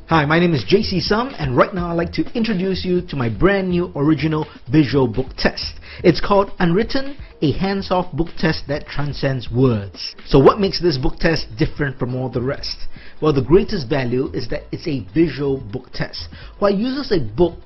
Hi, my name is JC Sum, and right now I'd like to introduce you to my brand new original visual book test. It's called Unwritten, a hands-off book test that transcends words. So what makes this book test different from all the rest? Well, the greatest value is that it's a visual book test. While it uses a book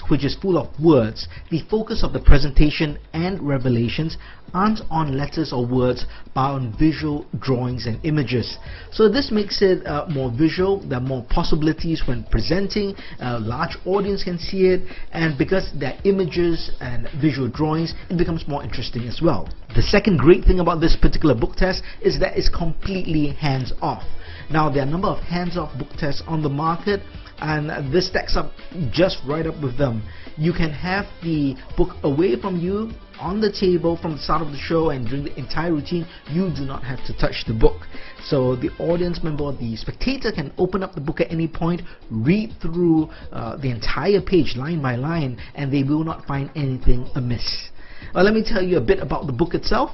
which is full of words, the focus of the presentation and revelations aren't on letters or words, but on visual drawings and images. So this makes it more visual. There are more possibilities when presenting. A large audience can see it, and because there are images and visual drawings, it becomes more interesting as well. The second great thing about this particular book test is that it's completely hands-off. Now, there are a number of hands-off book tests on the market, and this stacks up just right up with them. You can have the book away from you on the table from the start of the show, and during the entire routine you do not have to touch the book. So the audience member, the spectator, can open up the book at any point, read through the entire page line by line, and they will not find anything amiss. Well, let me tell you a bit about the book itself.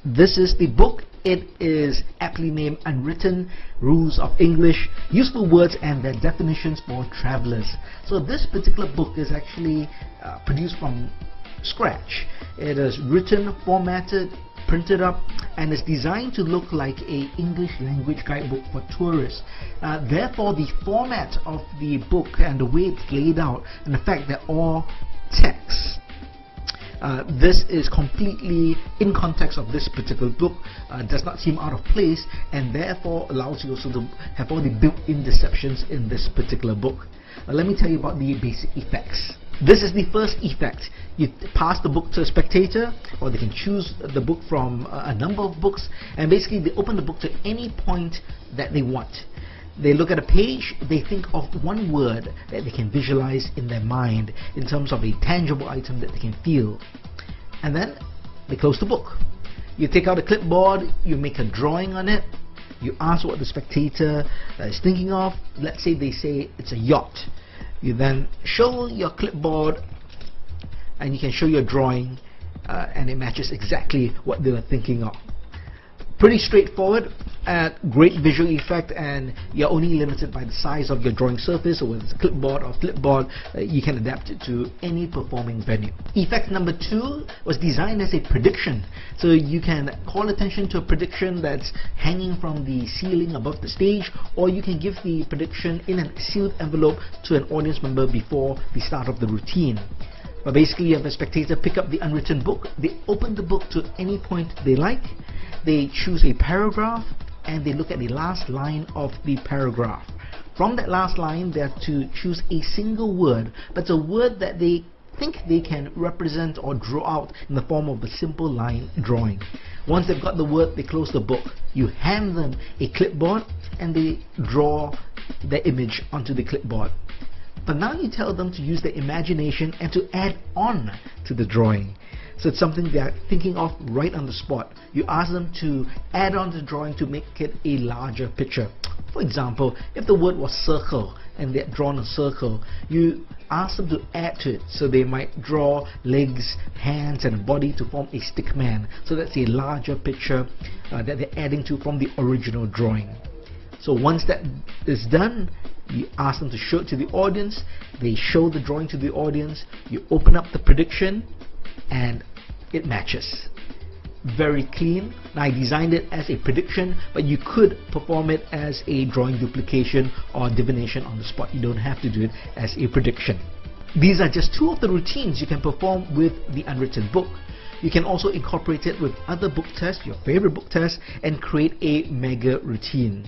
This is the book. It is aptly named Unwritten, Rules of English, Useful Words and Their Definitions for Travelers. So this particular book is actually produced from scratch. It is written, formatted, printed up, and is designed to look like an English language guidebook for tourists. Therefore, the format of the book and the way it's laid out, and the fact that all text, this is completely in context of this particular book, does not seem out of place, and therefore allows you also to have all the built-in deceptions in this particular book. Let me tell you about the basic effects. This is the first effect. You pass the book to a spectator, or they can choose the book from a number of books, and basically they open the book to any point that they want. They look at a page, they think of one word that they can visualize in their mind in terms of a tangible item that they can feel, and then they close the book. You take out a clipboard, you make a drawing on it, you ask what the spectator is thinking of. Let's say they say it's a yacht. You then show your clipboard and you can show your drawing, and it matches exactly what they were thinking of. Pretty straightforward, great visual effect, and you're only limited by the size of your drawing surface, or whether it's a clipboard or flipboard. You can adapt it to any performing venue. Effect number 2 was designed as a prediction. So you can call attention to a prediction that's hanging from the ceiling above the stage, or you can give the prediction in a sealed envelope to an audience member before the start of the routine. But basically, you have a spectator pick up the unwritten book, they open the book to any point they like, they choose a paragraph, and they look at the last line of the paragraph. From that last line, they have to choose a single word, but it's a word that they think they can represent or draw out in the form of a simple line drawing. Once they've got the word, they close the book. You hand them a clipboard, and they draw the image onto the clipboard. But now you tell them to use their imagination and to add on to the drawing. So it's something they are thinking of right on the spot. You ask them to add on to the drawing to make it a larger picture. For example, if the word was circle and they're drawn a circle, you ask them to add to it. So they might draw legs, hands and a body to form a stick man. So that's a larger picture that they're adding to from the original drawing. So once that is done, you ask them to show it to the audience. They show the drawing to the audience. You open up the prediction, and it matches. Very clean. Now, I designed it as a prediction, but you could perform it as a drawing duplication or divination on the spot. You don't have to do it as a prediction. These are just 2 of the routines you can perform with the Unwritten book. You can also incorporate it with other book tests, your favorite book tests, and create a mega routine.